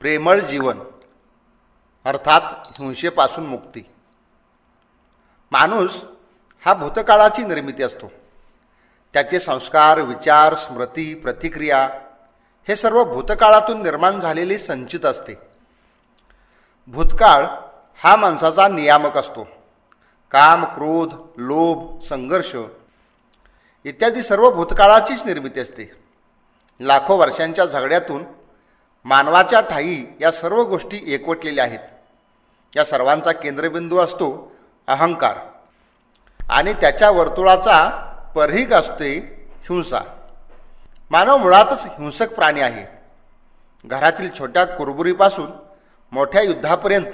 प्रेमळ जीवन अर्थात हिंसेपासून मुक्ती. माणूस हा भूतकाळाची निर्मिती असतो. त्याचे संस्कार, विचार, स्मृती, प्रतिक्रिया हे सर्व भूतकाळातून निर्माण झालेले संचित असते. भूतकाळ हा माणसाचा नियामक असतो. काम, क्रोध, लोभ, संघर्ष इत्यादी सर्व भूतकाळाचीच निर्मिती असते. लाखो वर्षांच्या झगड्यातून मानवाच्या ठायी या सर्व गोष्टी एकवटलेल्या आहेत. या सर्वांचा केंद्रबिंदू असतो अहंकार आणि त्याच्या वर्तुळाचा परिघ असते हिंसा. मानव मुळातच हिंसक प्राणी आहे. घरातील छोट्या कुरबुरीपासून मोठ्या युद्धापर्यंत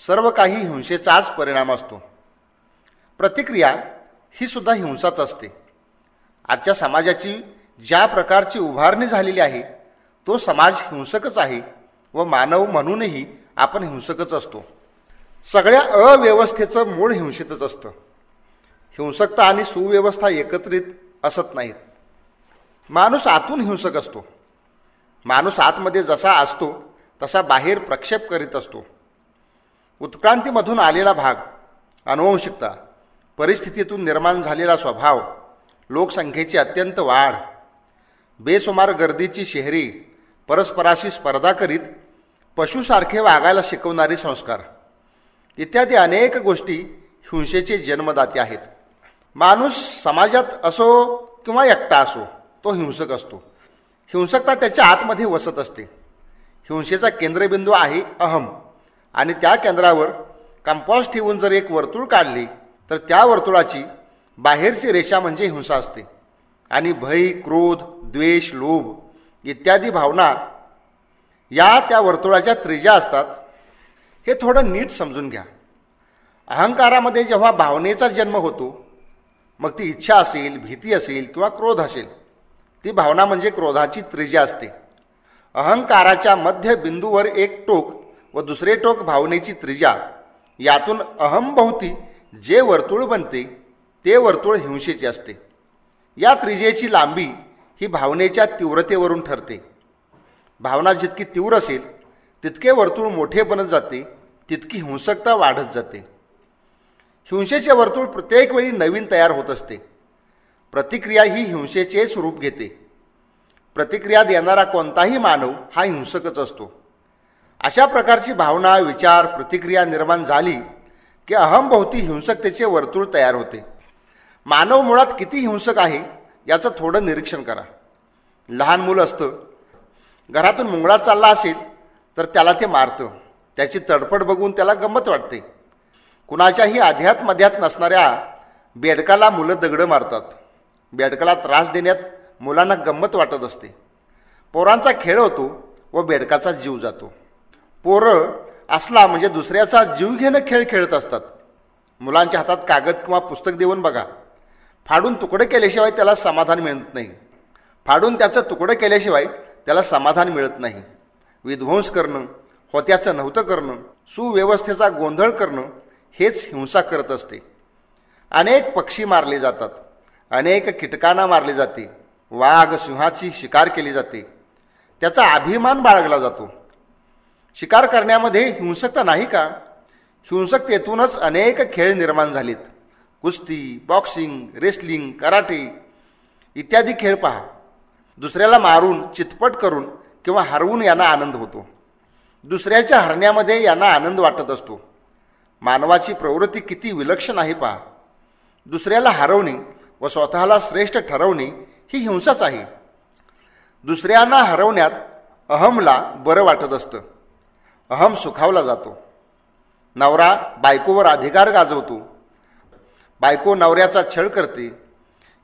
सर्व काही हिंसेचाच परिणाम असतो. प्रतिक्रिया ही सुद्धा हिंसाच असते. आजच्या समाजाची ज्या प्रकारची उभारणी झालेली आहे तो समाज हिंसकच आहे व मानव म्हणूनही आपण हिंसकच असतो. सगळ्या अव्यवस्थेचं मूळ हिंसेतच असतं. हिंसकता आणि सुव्यवस्था एकत्रित असत नाहीत. माणूस आतून हिंसक असतो. माणूस आतमध्ये जसा असतो तसा बाहेर प्रक्षेप करीत असतो. उत्क्रांतीमधून आलेला भाग, अनुवंशिकता, परिस्थितीतून निर्माण झालेला स्वभाव, लोकसंख्येची अत्यंत वाढ, बेसुमार गर्दीची शहरी, परस्पराशी स्पर्धा करीत पशुसारखे वागायला शिकवणारे संस्कार इत्यादी अनेक गोष्टी हिंसेचे जन्मदाते आहेत. माणूस समाजात असो किंवा एकटा असो तो हिंसक असतो. हिंसकता त्याच्या आतमध्ये वसत असते. हिंसेचा केंद्रबिंदू आहे अहम आणि त्या केंद्रावर कंपास ठेवून जर एक वर्तुळ काढले तर त्या वर्तुळाची बाहेरची रेषा म्हणजे हिंसा असते आणि भय, क्रोध, द्वेष, लोभ इत्यादी भावना या त्या वर्तुळाच्या त्रिज्या असतात. हे थोडं नीट समजून घ्या. अहंकारामध्ये जेव्हा भावनेचा जन्म होतो मग ती इच्छा असेल, भीती असेल किंवा क्रोध असेल, ती भावना म्हणजे क्रोधाची त्रिज्या असते. अहंकाराच्या मध्य बिंदूवर एक टोक व दुसरे टोक भावनेची त्रिज्या, यातून अहमभोवती जे वर्तुळ बनते ते वर्तुळ हिंसेचे असते. या त्रिज्येची लांबी ही भावनेच्या तीव्रतेवरून ठरते. भावना जितकी तीव्र असेल तितके वर्तुळ मोठे बनत जाते, तितकी हिंसकता वाढत जाते. हिंसेचे वर्तुळ प्रत्येक वेळी नवीन तयार होत असते. प्रतिक्रिया ही हिंसेचे स्वरूप घेते. प्रतिक्रिया देणारा कोणताही मानव हा हिंसकच असतो. अशा प्रकारची भावना, विचार, प्रतिक्रिया निर्माण झाली की अहमभोवती हिंसकतेचे वर्तुळ तयार होते. मानव मुळात किती हिंसक आहे याचं थोडं निरीक्षण करा. लहान मूल असतं, घरातून मुंगळा चालला असेल तर त्याला ते मारतं. त्याची तडफड बघून त्याला गंमत वाटते. कुणाच्याही अध्यात मध्यात नसणाऱ्या बेडकाला मुलं दगडं मारतात. बेडकाला त्रास देण्यात मुलांना गंमत वाटत असते. पोरांचा खेळ होतो व बेडकाचा जीव जातो. पोरं असला म्हणजे दुसऱ्याचा जीव घेणं खेळ खेळत असतात. मुलांच्या हातात कागद किंवा पुस्तक देऊन बघा. फाडून तुकडे केल्याशिवाय त्याला समाधान मिळत नाही. फाडून त्याचं तुकडं केल्याशिवाय त्याला समाधान मिळत नाही. विध्वंस करणं, होत्याचं नव्हतं करणं, सुव्यवस्थेचा गोंधळ करणं हेच हिंसा करत असते. अनेक पक्षी मारले जातात. अनेक कीटकांना मारले जाते. वाघ, सिंहाची शिकार केली जाते. त्याचा अभिमान बाळगला जातो. शिकार करण्यामध्ये हिंसकता नाही का? हिंसकतेतूनच अनेक खेळ निर्माण झालेत. कुस्ती, बॉक्सिंग, रेसलिंग, कराटे इत्यादी खेळ पहा. दुसऱ्याला मारून, चितपट करून किंवा हरवून यांना आनंद होतो. दुसऱ्याच्या हरण्यामध्ये यांना आनंद वाटत असतो. मानवाची प्रवृत्ती किती विलक्षण आहे पहा. दुसऱ्याला हरवणे व स्वतःला श्रेष्ठ ठरवणे ही हिंसाच आहे. दुसऱ्यांना हरवण्यात अहमला बरं वाटत असतं. अहम सुखावला जातो. नवरा बायकोवर अधिकार गाजवतो. बायको नवऱ्याचा छळ करते.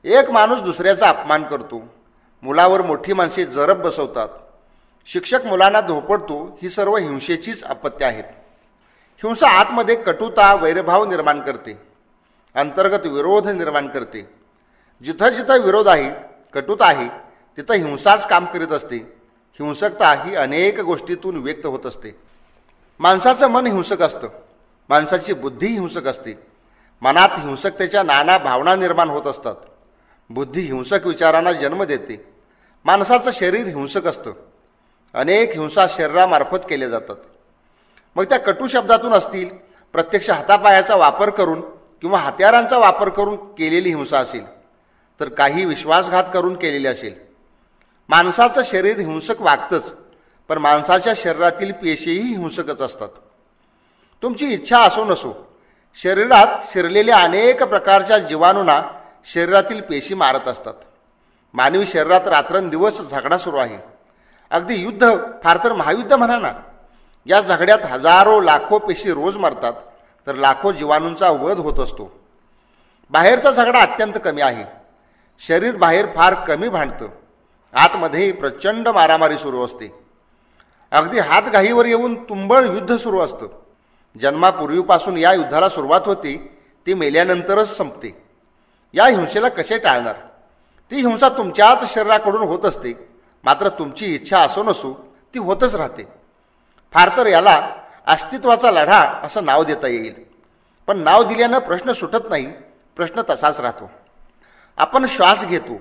एक माणूस दुसऱ्याचा अपमान करतो. मुलावर मोठी माणसे जरब बसवतात. शिक्षक मुलांना धोपडतो. ही सर्व हिंसेचीच अपत्ये आहेत. हिंसा आतमध्ये कटुता, वैरभाव निर्माण करते. अंतर्गत विरोध निर्माण करते. जिथं जिथं विरोध आहे, कटुता आहे, तिथं हिंसाच काम करीत असते. हिंसकता ही अनेक गोष्टीतून व्यक्त होत असते. माणसाचं मन हिंसक असतं. माणसाची बुद्धी हिंसक असते. मनात हिंसकतेच्या नाना भावना निर्माण होत असतात. बुद्धी हिंसक विचारांना जन्म देते. माणसाचं शरीर हिंसक असतं. अनेक हिंसा शरीरामार्फत केल्या जातात. मग त्या कटू शब्दातून असतील, प्रत्यक्ष हातापायाचा वापर करून किंवा हत्यारांचा वापर करून केलेली हिंसा असेल, तर काही विश्वासघात करून केलेली असेल. माणसाचं शरीर हिंसक वागतंच, पण माणसाच्या शरीरातील पेशीही हिंसकच असतात. तुमची इच्छा असो नसो, शरीरात शिरलेल्या अनेक प्रकारच्या जीवाणूंना शरीरातील पेशी मारत असतात. मानवी शरीरात रात्रंदिवस झगडा सुरू आहे. अगदी युद्ध, फार तर महायुद्ध म्हणा ना. या झगड्यात हजारो लाखो पेशी रोज मरतात, तर लाखो जीवाणूंचा वध होत असतो. बाहेरचा झगडा अत्यंत कमी आहे. शरीर बाहेर फार कमी भांडतं, आतमध्ये प्रचंड मारामारी सुरू असते. अगदी हातघाईवर येऊन तुंबळ युद्ध सुरू असतं. जन्मापूर्वीपासून या युद्धाला सुरुवात होती, ती मेल्यानंतरच संपते. या हिंसेला कसे टाळणार? ती हिंसा तुमच्याच शरीराकडून होत असते, मात्र तुमची इच्छा असो नसो ती होतच राहते. फार तर याला अस्तित्वाचा लढा असं नाव देता येईल. पण नाव दिल्यानं प्रश्न सुटत नाही, प्रश्न तसाच राहतो. आपण श्वास घेतो,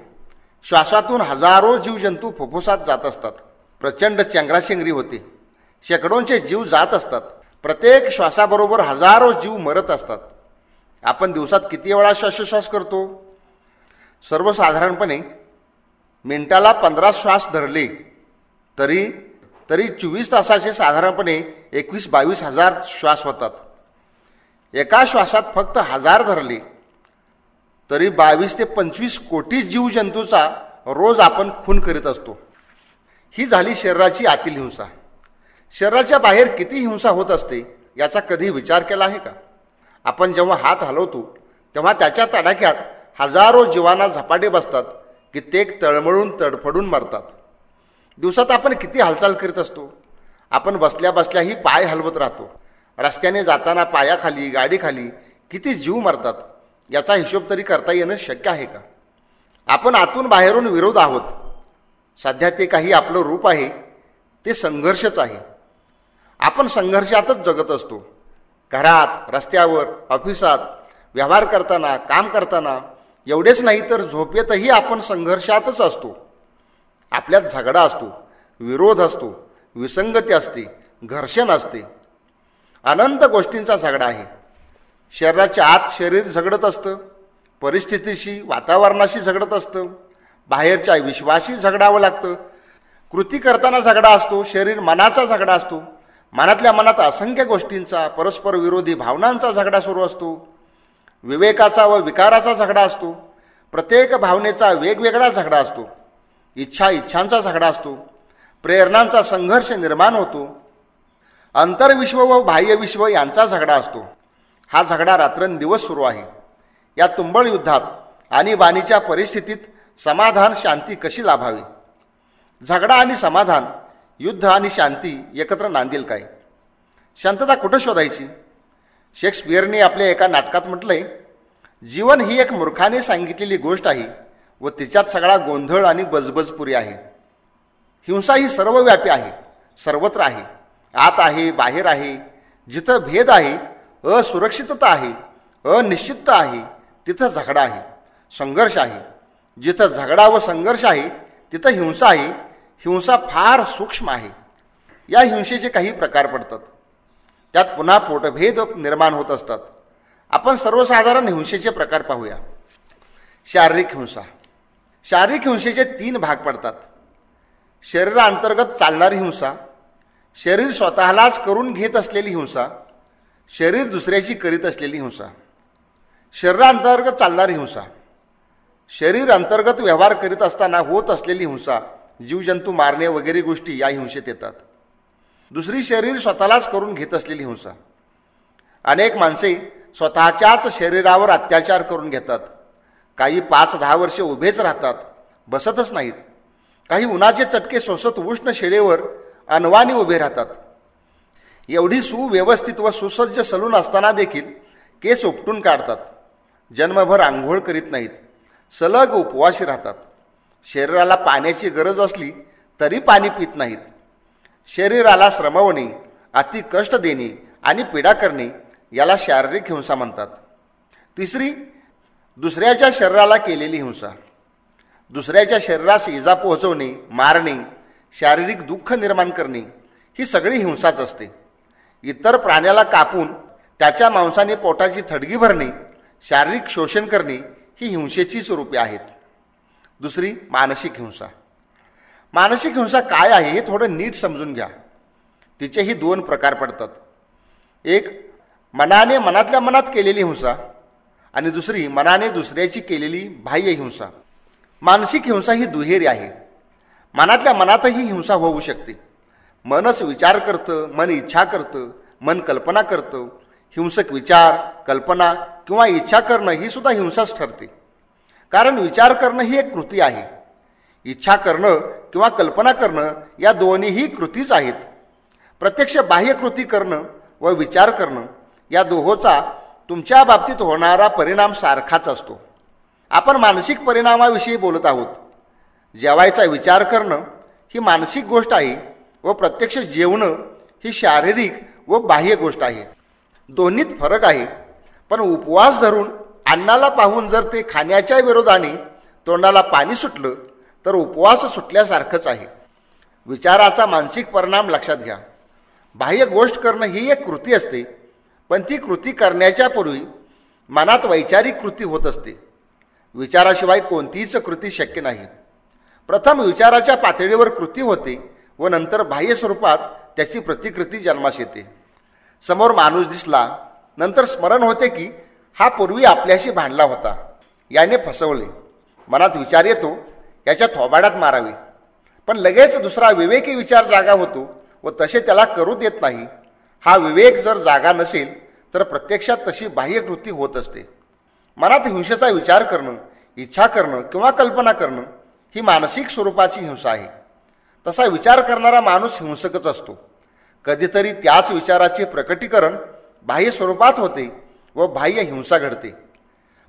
श्वासातून हजारो जीवजंतू फुफ्फुसात जात असतात. प्रचंड चेंगराचेंगरी होते, शेकडोंचे जीव जात असतात. प्रत्येक श्वासाबरोबर हजारो जीव मरत असतात. आपण दिवसात किती वेळा श्वासोश्वास करतो? सर्वसाधारणपणे मिनिटाला 15 श्वास धरले तरी 24 तासाचे साधारणपणे 21-22 हजार श्वास होतात. एका श्वासात फक्त 1000 धरले तरी 22 ते 25 कोटी जीवजंतूचा रोज आपण खून करीत असतो. ही झाली शरीराची आतील हिंसा. शरीराच्या बाहेर किती हिंसा होत असते याचा कधी विचार केला आहे का? आपण जेव्हा हात हलवतो तेव्हा त्याच्या तडाख्यात हजारो जीवांना झपाटे बसतात, कित्येक तळमळून तडफडून मरतात. दिवसात आपण किती हालचाल करीत असतो? आपण बसल्या बसल्याही पाय हलवत राहतो. रस्त्याने जाताना पायाखाली, गाडीखाली किती जीव मरतात याचा हिशोब तरी करता येणं शक्य आहे का? आपण आतून बाहेरून विरोध आहोत. सध्या ते काही आपलं रूप आहे, ते संघर्षच आहे. आपण संघर्षातच जगत असतो. घरात, रस्त्यावर, ऑफिसात, व्यवहार करताना, काम करताना, एवढेच नाही तर झोपेतही आपण संघर्षातच असतो. आपल्यात झगडा असतो, विरोध असतो, विसंगती असते, घर्षण असते. अनंत गोष्टींचा झगडा आहे. शरीराच्या आत शरीर झगडत असतं, परिस्थितीशी, वातावरणाशी झगडत असतं, बाहेरच्या विश्वाशी झगडावं लागतं. कृती करताना झगडा असतो, शरीर मनाचा झगडा असतो. मनातल्या मनात असंख्य गोष्टींचा, परस्पर विरोधी भावनांचा झगडा सुरू असतो. विवेकाचा व विकाराचा झगडा असतो. प्रत्येक भावनेचा वेगवेगळा झगडा असतो. इच्छांचा झगडा असतो. प्रेरणांचा संघर्ष निर्माण होतो. अंतर्विश्व व बाह्यविश्व यांचा झगडा असतो. हा झगडा रात्रंदिवस सुरू आहे. या तुंबळ युद्धात आणीबाणीच्या परिस्थितीत समाधान, शांती कशी लाभावी? झगडा आणि समाधान, युद्ध आणि शांती एकत्र नांदेल काय? शांतता कुठं शोधायची? शेक्सपियरने आपल्या एका नाटकात म्हटलंय, जीवन ही एक मूर्खाने सांगितलेली गोष्ट आहे व तिच्यात सगळा गोंधळ आणि बजबजपुरी आहे. हिंसा ही सर्वव्यापी आहे, सर्वत्र आहे, आत आहे, बाहेर आहे. जिथं भेद आहे, असुरक्षितता आहे, अनिश्चितता आहे, तिथं झगडा आहे, संघर्ष आहे. जिथं झगडा व संघर्ष आहे तिथं हिंसा आहे. हिंसा फार सूक्ष्म आहे. या हिंसेचे काही प्रकार पडतात. त्यात पुन्हा पोटभेद निर्माण होत असतात. आपण सर्वसाधारण हिंसेचे प्रकार पाहूया. शारीरिक हिंसा. शारीरिक हिंसेचे 3 भाग पडतात. शरीरांतर्गत चालणारी हिंसा, शरीर स्वतःलाच करून घेत असलेली हिंसा, शरीर दुसऱ्याची करीत असलेली हिंसा. शरीरांतर्गत चालणारी हिंसा, शरीर अंतर्गत व्यवहार करीत असताना होत असलेली हिंसा, जीवजंतू मारणे वगैरे गोष्टी या हिंसेत येतात. दुसरी शरीर स्वतःलाच करून घेत असलेली हिंसा. अनेक माणसे स्वतःच्याच शरीरावर अत्याचार करून घेतात. काही 5-10 वर्षे उभेच राहतात, बसतच नाहीत. काही उन्हाचे चटके सोसत उष्ण शेडेवर अनवाणी उभे राहतात. एवढी सुव्यवस्थित व सुसज्ज सलून असताना देखील केस उपटून काढतात. जन्मभर आंघोळ करीत नाहीत, सलग उपवासी राहतात. शरीराला पाण्याची गरज असली तरी पाणी पित नाहीत. शरीराला श्रमवणे, अति कष्ट देणे आणि पीडा करणे याला शारीरिक हिंसा म्हणतात. तिसरी, दुसऱ्याच्या शरीराला केलेली हिंसा. दुसऱ्याच्या शरीरास इजा पोहोचवणे, मारणे, शारीरिक दुःख निर्माण करणे ही सगळी हिंसाच असते. इतर प्राण्याला कापून त्याच्या मांसाने पोटाची थडगी भरणे, शारीरिक शोषण करणे ही हिंसेची स्वरूपे आहेत. दुसरी मानसिक हिंसा. मानसिक हिंसा काय आहे हे थोडं नीट समजून घ्या. तिचेही दोन प्रकार पडतात. एक मनाने मनातल्या मनात केलेली हिंसा आणि दुसरी मनाने दुसऱ्याची केलेली बाह्य हिंसा. मानसिक हिंसा ही दुहेरी आहे. मनातल्या मनातही हिंसा होऊ शकते. मनच विचार करतं, मन इच्छा करतं, मन कल्पना करतं. हिंसक विचार, कल्पना किंवा इच्छा करणं ही सुद्धा हिंसाच ठरते. कारण विचार करणं ही एक कृती आहे. इच्छा करणं किंवा कल्पना करणं या दोन्हीही कृतीच आहेत. प्रत्यक्ष बाह्य कृती करणं व विचार करणं या दोहोचा तुमच्या बाबतीत होणारा परिणाम सारखाच असतो. आपण मानसिक परिणामाविषयी बोलत आहोत. जेवायचा विचार करणं ही मानसिक गोष्ट आहे व प्रत्यक्ष जेवणं ही शारीरिक व बाह्य गोष्ट आहे. दोन्हीत फरक आहे. पण उपवास धरून अन्नाला पाहून जर ते खाण्याच्या विरोधाने तोंडाला पाणी सुटलं तर उपवास सुटल्यासारखंच आहे. विचाराचा मानसिक परिणाम लक्षात घ्या. बाह्य गोष्ट करणं ही एक कृती असते, पण ती कृती करण्याच्या पूर्वी मनात वैचारिक कृती होत असते. विचाराशिवाय कोणतीच कृती शक्य नाही. प्रथम विचाराच्या पातळीवर कृती होते व नंतर बाह्य स्वरूपात त्याची प्रतिकृती जन्मास येते. समोर माणूस दिसला, नंतर स्मरण होते की हा पूर्वी आपल्याशी भांडला होता, याने फसवले. मनात विचार येतो, याच्या थोबाडात मारावे. पण लगेच दुसरा विवेकी विचार जागा होतो व तसे त्याला करू देत नाही. हा विवेक जर जागा नसेल तर प्रत्यक्षात तशी बाह्य कृती होत असते. मनात हिंसेचा विचार करणं, इच्छा करणं किंवा कल्पना करणं ही मानसिक स्वरूपाची हिंसा आहे. तसा विचार करणारा माणूस हिंसकच असतो. कधीतरी त्याच विचाराचे प्रकटीकरण बाह्य स्वरूपात होते व बाह्य हिंसा घडते.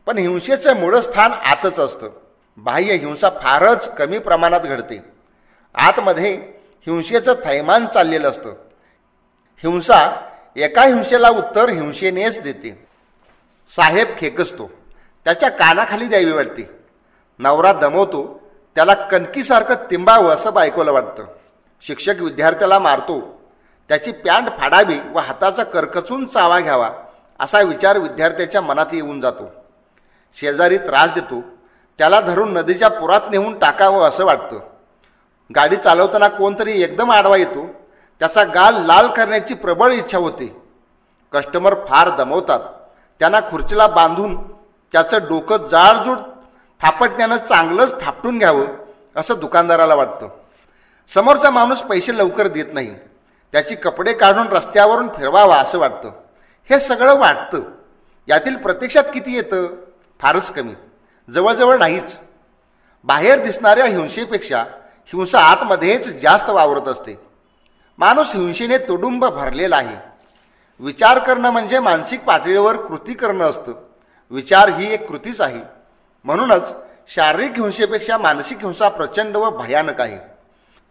पण हिंसेचं मूळ स्थान आतच असतं. बाह्य हिंसा फारच कमी प्रमाणात घडते. आतमध्ये हिंसेचं थैमान चाललेलं असतं. हिंसा एका हिंसेला उत्तर हिंसेनेच देते. साहेब खेकसतो, त्याच्या कानाखाली द्यावी वाटते. नवरा दमवतो, त्याला कणकीसारखं तिंबावं असं बायकोला वाटतं. शिक्षक विद्यार्थ्याला मारतो, त्याची पॅन्ट फाडावी व हाताचा करकचून चावा घ्यावा असा विचार विद्यार्थ्याच्या मनात येऊन जातो. शेजारी त्रास देतो, त्याला धरून नदीच्या पुरात नेऊन टाकावं असं वाटतं. गाडी चालवताना कोणतरी एकदम आडवा येतो, त्याचा गाल लाल करण्याची प्रबळ इच्छा होते. कस्टमर फार दमवतात, त्यांना खुर्चीला बांधून त्याचं डोकं जाडजूड थापटण्यानं चांगलंच थापटून घ्यावं असं दुकानदाराला वाटतं. समोरचा माणूस पैसे लवकर देत नाही, त्याची कपडे काढून रस्त्यावरून फिरवावा असं वाटतं. हे सगळं वाटतं. यातील प्रत्यक्षात किती येतं? फारच कमी, जवळजवळ नाहीच. बाहेर दिसणाऱ्या हिंसेपेक्षा हिंसा आतमध्येच जास्त वावरत असते. माणूस हिंसेने तुडुंब भरलेला आहे. विचार करणं म्हणजे मानसिक पातळीवर कृती करणं असतं. विचार ही एक कृतीच आहे. म्हणूनच शारीरिक हिंसेपेक्षा मानसिक हिंसा प्रचंड व भयानक आहे.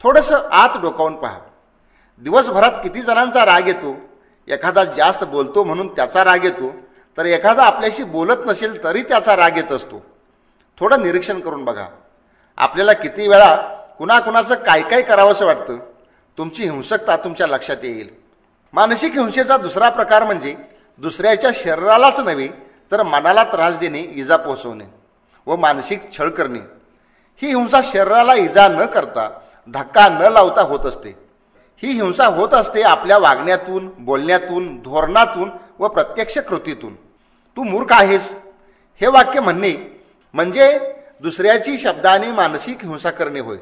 थोडंसं आत डोकावून पहा. दिवसभरात किती जणांचा राग येतो. एखादा जास्त बोलतो म्हणून त्याचा राग येतो, तर एखादा आपल्याशी बोलत नसेल तरी त्याचा राग येत असतो. थोडं निरीक्षण करून बघा. आपल्याला किती वेळा कुणाकुणाचं काय काय करावंसं वाटतं. तुमची हिंसकता तुमच्या लक्षात येईल. मानसिक हिंसेचा दुसरा प्रकार म्हणजे दुसऱ्याच्या शरीरालाच नव्हे तर मनाला त्रास देणे, इजा पोहोचवणे व मानसिक छळ करणे. ही हिंसा शरीराला इजा न करता, धक्का न लावता होत असते. ही हिंसा होत असते आपल्या वागण्यातून, बोलण्यातून, धोरणातून व प्रत्यक्ष कृतीतून. तू मूर्ख आहेस हे वाक्य म्हणणे म्हणजे दुसऱ्याची शब्दाने मानसिक हिंसा करणे होय.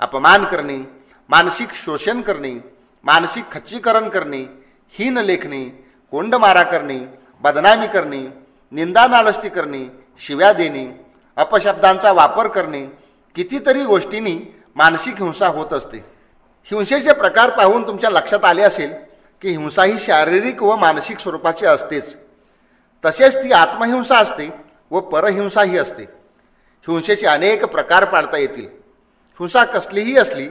अपमान करणे, मानसिक शोषण करणे, मानसिक खच्चीकरण करणे, हीन लेखणे, कोंडमारा करणे, बदनामी करणे, निंदा नालस्ती करणे, शिव्या देणे, अपशब्दांचा वापर करणे, कितीतरी गोष्टींनी मानसिक हिंसा होत असते. हिंसेचे प्रकार पाहून तुमच्या लक्षात आले असेल की हिंसा ही शारीरिक व मानसिक स्वरूपाची असतेच. तसेच ती आत्महिंसा असते व परहिंसाही असते. हिंसेचे अनेक प्रकार पाडता येतील. हिंसा कसलीही असली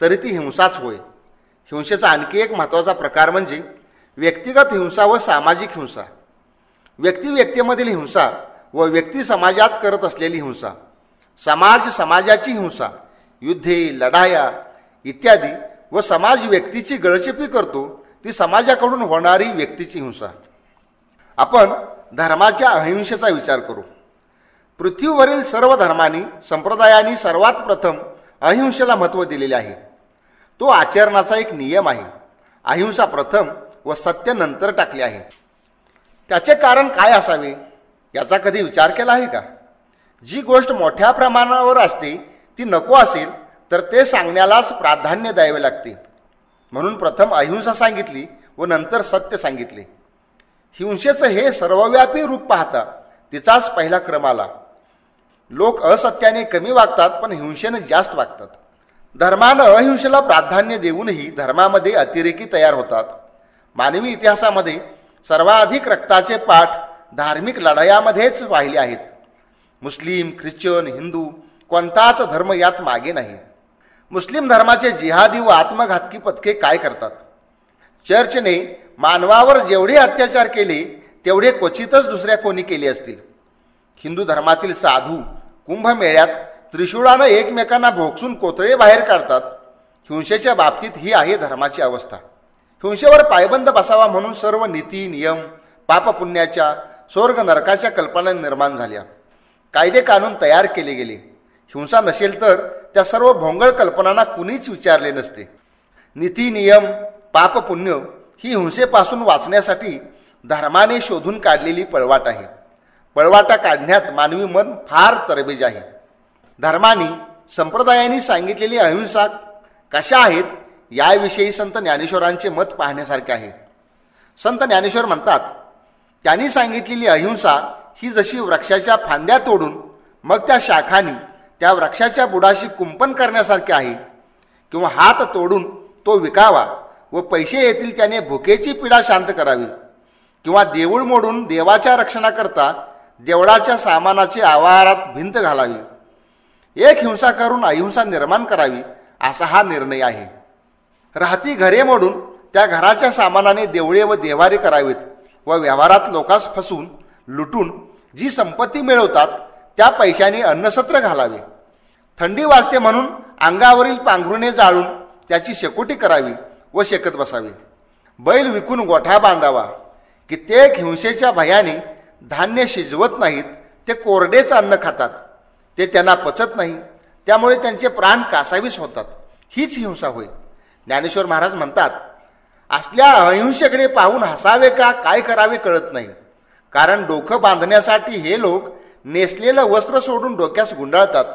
तरी ती हिंसाच होय. हिंसेचा आणखी एक महत्त्वाचा प्रकार म्हणजे व्यक्तिगत हिंसा व सामाजिक हिंसा. व्यक्तिमधील हिंसा व व्यक्ती समाजात करत असलेली हिंसा. समाज समाजाची हिंसा, युद्धे, लढाया इत्यादी व समाज व्यक्तीची गळचेपी करतो ती समाजाकडून होणारी व्यक्तीची हिंसा. आपण धर्माच्या अहिंसेचा विचार करू. पृथ्वीवरील सर्व धर्मांनी संप्रदायांनी सर्वात प्रथम अहिंसेला महत्त्व दिलेले आहे. तो आचरणाचा एक नियम आहे. अहिंसा प्रथम व सत्य नंतर टाकले आहे. त्याचे कारण काय असावे याचा कधी विचार केला आहे का? जी गोष्ट मोठ्या प्रमाणावर असते ती नको असेल तर ते सांगण्यालाच प्राधान्य द्यावे लागते. म्हणून प्रथम अहिंसा सांगितली व नंतर सत्य सांगितले. हिंसेचं हे सर्वव्यापी रूप पाहता तिचाच पहिला क्रम आला. लोक असत्याने कमी वागतात पण हिंसेने जास्त वागतात. धर्मानं अहिंसेला प्राधान्य देऊनही धर्मामध्ये अतिरेकी तयार होतात. मानवी इतिहासामध्ये सर्वाधिक रक्ताचे पाठ धार्मिक लढायामध्येच वाहिले आहेत. मुस्लिम, ख्रिश्चन, हिंदू कोणताच धर्म यात मागे नाही. मुस्लिम धर्माचे जिहादी व आत्मघातकी पथके काय करतात? चर्चने मानवावर जेवढे अत्याचार केले तेवढे क्वचितच दुसऱ्या कोणी केले असतील. हिंदू धर्मातील साधू कुंभमेळ्यात त्रिशूळानं एकमेकांना भोगसून कोतळे बाहेर काढतात. हिंसेच्या बाबतीत ही आहे धर्माची अवस्था. हिंसेवर पायबंद बसावा म्हणून सर्व नीती, नियम, पापपुण्याच्या, स्वर्ग नरकाच्या कल्पना निर्माण झाल्या. कायदे कानून तयार केले गेले. हिंसा नसेल तर त्या सर्व भोंगळ कल्पनांना कुणीच विचारले नसते. नीती, नियम, पापपुण्य ही हिंसेपासून वाचण्यासाठी धर्माने शोधून काढलेली पळवाट आहे. पळवाटा काढण्यात मानवी मन फार तरबेज आहे. धर्मानी संप्रदायांनी सांगितलेली अहिंसा कशा आहेत याविषयी संत ज्ञानेश्वरांचे मत पाहण्यासारखे आहे. संत ज्ञानेश्वर म्हणतात, त्यांनी सांगितलेली अहिंसा ही जशी वृक्षाच्या फांद्या तोडून मग त्या शाखांनी त्या वृक्षाच्या बुडाशी कुंपण करण्यासारखे आहे, किंवा हात तोडून तो विकावा व पैसे येतील त्याने भुकेची पीडा शांत करावी, किंवा देऊळ मोडून देवाच्या रक्षणाकरता देवळाच्या सामानाची आवारात भिंत घालावी. एक हिंसा करून अहिंसा निर्माण करावी असा हा निर्णय आहे. राहती घरे मोडून त्या घराच्या सामानाने देवळे व देवारे करावीत व व्यवहारात लोकांस फसून लुटून जी संपत्ती मिळवतात त्या पैशाने अन्नसत्र घालावे. थंडी वाजते म्हणून अंगावरील पांघरुणे जाळून त्याची शेकोटी करावी व शेकत बसावी. बैल विकून गोठा बांधावा. कित्येक हिंसेच्या भयाने धान्य शिजवत नाहीत, ते कोरडेच अन्न खातात. ते त्यांना पचत नाही, त्यामुळे त्यांचे प्राण कासावीस होतात. हीच हिंसा होय. ज्ञानेश्वर महाराज म्हणतात, असल्या अहिंसेकडे पाहून हसावे का काय करावे कळत नाही. कारण डोकं बांधण्यासाठी हे लोक नेसलेलं वस्त्र सोडून डोक्यास गुंडाळतात.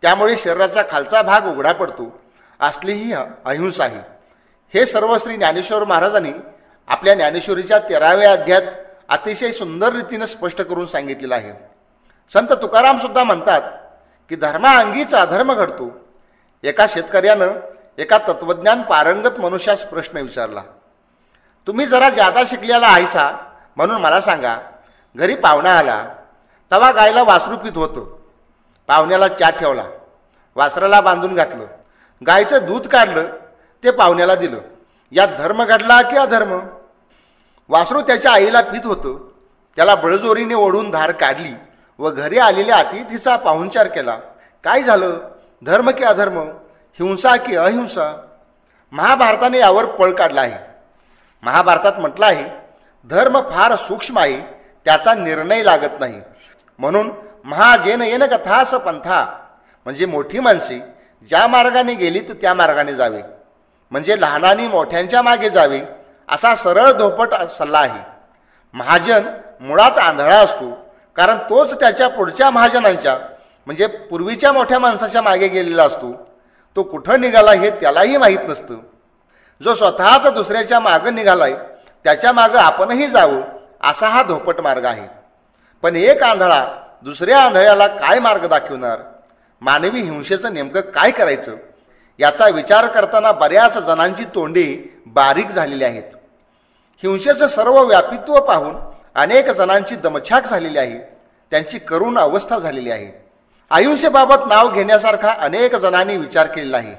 त्यामुळे शरीराचा खालचा भाग उघडा पडतो. असली ही अहिंसा आहे. हे सर्व श्री ज्ञानेश्वर महाराजांनी आपल्या ज्ञानेश्वरीच्या 13व्या अध्यायात अतिशय सुंदर रीतीने स्पष्ट करून सांगितलेलं आहे. संत तुकाराम सुद्धा म्हणतात की धर्माअंगीच अधर्म घडतो. एका शेतकऱ्यानं एका तत्वज्ञान पारंगत मनुष्यास प्रश्न विचारला, तुम्ही जरा जादा शिकलेला आहेसा म्हणून मला सांगा, घरी पाहुणा आला तवा गायला वासरू पित होतं. पाहुण्याला चहा ठेवला, वासराला बांधून घातलं, गायचं दूध काढलं, ते पाहुण्याला दिलं. यात धर्म घडला की अधर्म? वासरू त्याच्या आईला पित होतं, त्याला बळजोरीने ओढून धार काढली व घरी आलेल्या अतिथीचा पाहुणचार केला. काय झालं? धर्म की अधर्म? हिंसा की अहिंसा? महाभारताने यावर पळ काढला आहे. महाभारतात म्हटलं आहे, धर्म फार सूक्ष्म आहे, त्याचा निर्णय लागत नाही. म्हणून महाजेन येन कथास पंथा, म्हणजे मोठी माणसे ज्या मार्गाने गेली तर त्या मार्गाने जावे, म्हणजे लहानांनी मोठ्यांच्या मागे जावे असा सरळ धोपट सल्ला आहे. महाजन मुळात आंधळा असतो, कारण तोच त्याच्या पुढच्या महाजनांच्या म्हणजे पूर्वीच्या मोठ्या माणसाच्या मागे गेलेला असतो. तो कुठं निघाला हे त्यालाही माहीत नसतं. जो स्वतःच दुसऱ्याच्या मागं निघालाय त्याच्या मागं आपणही जावं असा हा धोपट मार्ग आहे. पण एक आंधळा दुसऱ्या आंधळ्याला काय मार्ग दाखवणार? मानवी हिंसेचं नेमकं काय करायचं याचा विचार करताना बऱ्याच जणांची तोंडे बारीक झालेली आहेत. हिंसेचं सर्व व्यापित्व पाहून अनेक जणांची दमछाक झालेली आहे, त्यांची करुण अवस्था झालेली आहे. अहिंसेबाबत नाव घेण्यासारखा अनेक जणांनी विचार केलेला आहे.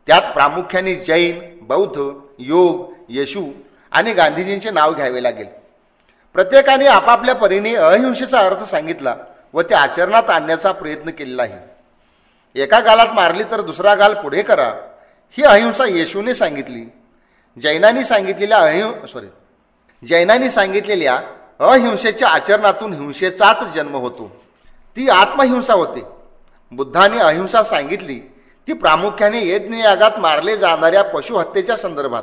त्यात प्रामुख्याने जैन, बौद्ध, योग, येशू आणि गांधीजींचे नाव घ्यावे लागेल. प्रत्येकाने आपापल्या परीने अहिंसेचा अर्थ सांगितला व ते आचरणात आणण्याचा प्रयत्न केलेला आहे. एका गालात मारली तर दुसरा गाल पुढे करा ही अहिंसा येशूने सांगितली. जैनांनी सांगितलेल्या अहिंसेच्या आचरणातून हिंसेचाच जन्म होतो. ती आत्महिंसा होते. बुद्धाने अहिंसा सांगितली ती प्रामुख्याने यज्ञयागात मारले जाणाऱ्या पशुहत्येच्या संदर्भात.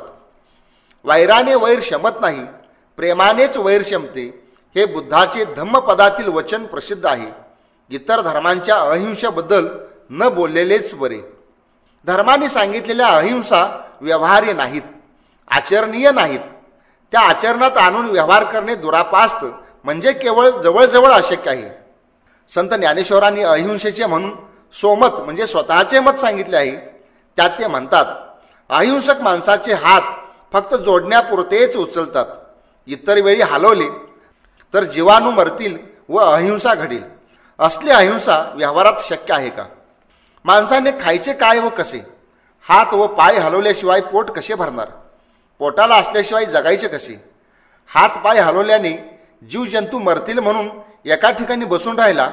वैराने वैर शमत नाही, प्रेमानेच वैर शमते, हे बुद्धाचे धम्मपदातील वचन प्रसिद्ध आहे. इतर धर्मांच्या अहिंसेबद्दल न बोललेलेच बरे. धर्माने सांगितलेल्या अहिंसा व्यवहार्य नाहीत, आचरणीय नाहीत. त्या आचरणात आणून व्यवहार करणे दुरापास्त म्हणजे केवळ जवळजवळ अशक्य आहे. संत ज्ञानेश्वरांनी अहिंसेचे म्हणून सोमत म्हणजे स्वतःचे मत सांगितले आहे. त्यात ते म्हणतात, अहिंसक माणसाचे हात फक्त जोडण्यापुरतेच उचलतात. इतर वेळी हलवले तर जीवाणू मरतील व अहिंसा घडेल. असली अहिंसा व्यवहारात शक्य आहे का? माणसाने खायचे काय व कसे? हात व पाय हलवल्याशिवाय पोट कसे भरणार? पोटाला असल्याशिवाय जगायचे कसे? हात पाय हलवल्याने जीवजंतू मरतील म्हणून एका ठिकाणी बसून राहिला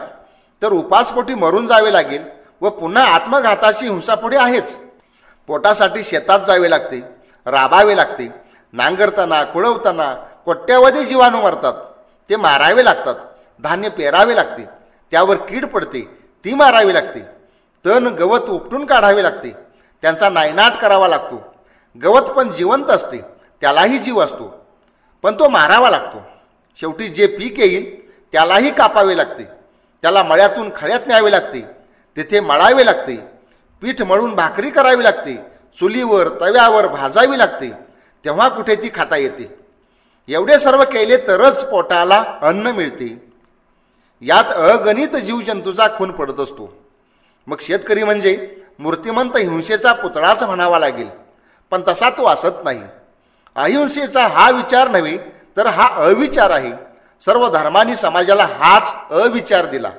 तर उपासपोटी मरून जावे लागेल व पुन्हा आत्मघाताची हिंसा पुढे आहेच. पोटासाठी शेतात जावे लागते, राबावे लागते. नांगरताना कुळवताना कोट्यावधी जीवाणू मरतात, ते मारावे लागतात. धान्य पेरावे लागते, त्यावर कीड पडते, ती मारावी लागते. तण गवत उपटून काढावे लागते, त्यांचा नायनाट करावा लागतो. गवत पण जिवंत असते, त्यालाही जीव असतो, पण तो मारावा लागतो. शेवटी जे पीक येईल त्यालाही कापावे लागते, त्याला मळ्यातून खळ्यात न्यावे लागते, तेथे मळावे लागते. पीठ मळून भाकरी करावी लागते, चुलीवर तव्यावर भाजावी लागते, तेव्हा कुठे ती खाता येते. एवढे सर्व केले तरच पोटाला अन्न मिळते. यात अगणित जीवजंतूचा खून पडत असतो. मग शेतकरी म्हणजे मूर्तिमंत हिंसेचा पुतळाच म्हणावा लागेल, पण तसा तो असत नाही. अहिंसेचा हा विचार नव्हे तर हा अविचार आहे. सर्व धर्मांनी समाजाला हाच अविचार दिला.